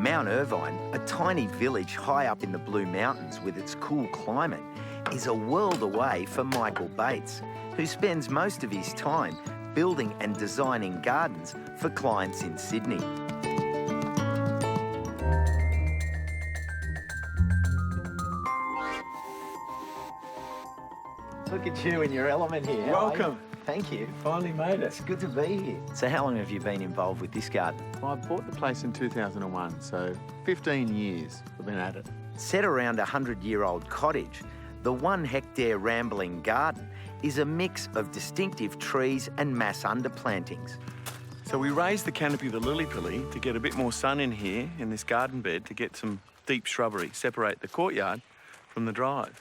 Mount Irvine, a tiny village high up in the Blue Mountains with its cool climate, is a world away for Michael Bates, who spends most of his time building and designing gardens for clients in Sydney. Look at you in your element here. Welcome. Thank you. Finally made it. It's good to be here. So how long have you been involved with this garden? Well, I bought the place in 2001, so 15 years we've been at it. Set around a 100-year-old cottage, the 1-hectare rambling garden is a mix of distinctive trees and mass underplantings. So we raised the canopy of the lily-pilly to get a bit more sun in here, in this garden bed, to get some deep shrubbery, separate the courtyard from the drive.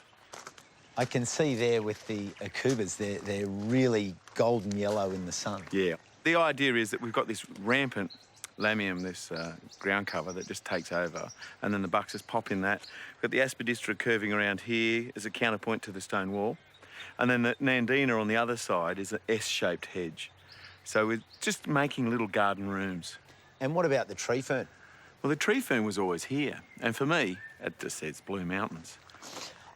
I can see there with the acubas, they're really golden yellow in the sun. Yeah. The idea is that we've got this rampant lamium, this ground cover that just takes over, and then the buxus pop in that. We've got the aspidistra curving around here as a counterpoint to the stone wall. And then the nandina on the other side is an S-shaped hedge. So we're just making little garden rooms. And what about the tree fern? Well, the tree fern was always here. And for me, it just says Blue Mountains.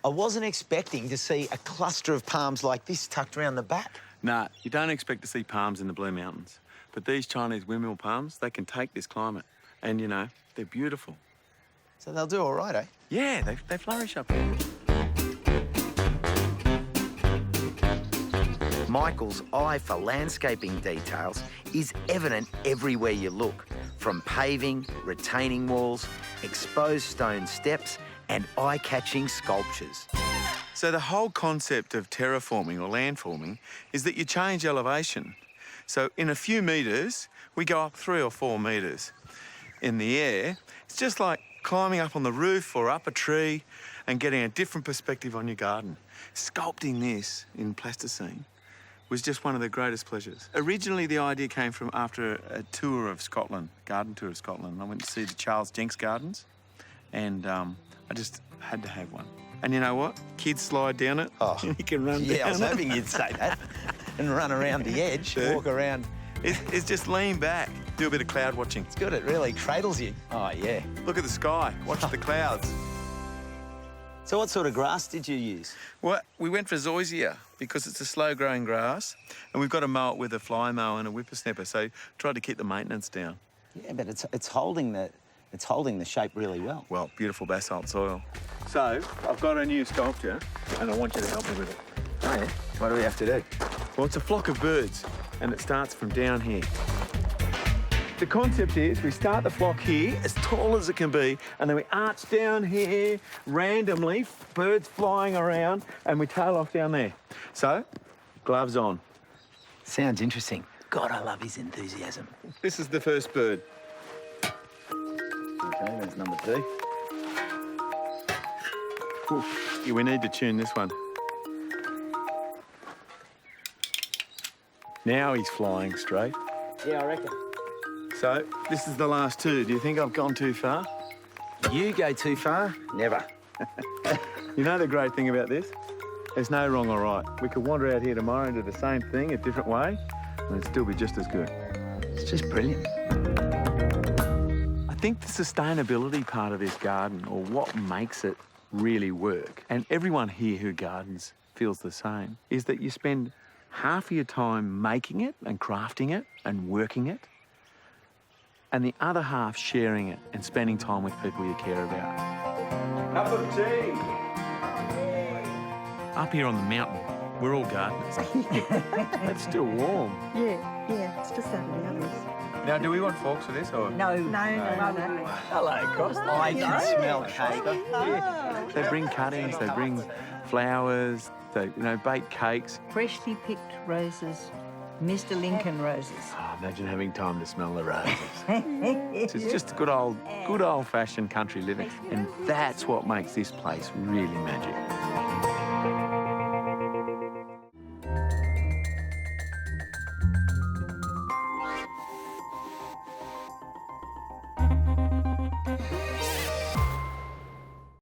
I wasn't expecting to see a cluster of palms like this tucked around the back. Nah, you don't expect to see palms in the Blue Mountains. But these Chinese windmill palms, they can take this climate. And, you know, they're beautiful. So they'll do all right, eh? Yeah, they flourish up here. Michael's eye for landscaping details is evident everywhere you look, from paving, retaining walls, exposed stone steps, and eye-catching sculptures. So the whole concept of terraforming or landforming is that you change elevation. So in a few metres, we go up 3 or 4 metres. In the air, it's just like climbing up on the roof or up a tree and getting a different perspective on your garden. Sculpting this in plasticine was just one of the greatest pleasures. Originally, the idea came from after a tour of Scotland, garden tour of Scotland. I went to see the Charles Jenks Gardens, and I just had to have one. And you know what? Kids slide down it. Oh, you can run down it. Yeah, I was hoping you'd say that. And run around the edge, walk around. It's just lean back, do a bit of cloud watching. It's good, it really cradles you. Oh, yeah. Look at the sky, watch the clouds. So what sort of grass did you use? Well, we went for zoysia because it's a slow-growing grass, and we've got to mow it with a fly mower and a whippersnapper, so tried to keep the maintenance down. Yeah, but it's holding the shape really well. Well, beautiful basalt soil. So, I've got a new sculpture, and I want you to help me with it. Oh, yeah? What do we have to do? Well, it's a flock of birds, and it starts from down here. The concept is we start the flock here, as tall as it can be, and then we arch down here randomly, birds flying around, and we tail off down there. So, gloves on. Sounds interesting. God, I love his enthusiasm. This is the first bird. Okay, that's number 2. Ooh, yeah, we need to tune this one. Now he's flying straight. Yeah, I reckon. So, this is the last 2. Do you think I've gone too far? You go too far? Never. You know the great thing about this? There's no wrong or right. We could wander out here tomorrow and do the same thing a different way, and it'd still be just as good. It's just brilliant. I think the sustainability part of this garden, or what makes it really work, and everyone here who gardens feels the same, is that you spend half of your time making it and crafting it and working it, and the other half sharing it and spending time with people you care about. Cup of tea! Up here on the mountain, we're all gardeners. It's still warm. Yeah, it's just out of the others. Now, do we want forks for this, or...? No. Hello, Cost. I can smell cake. Oh. They bring cuttings, they bring flowers, they, bake cakes. Freshly picked roses, Mr. Lincoln roses. Oh, imagine having time to smell the roses. It's just good old-fashioned country living, and that's what makes this place really magic.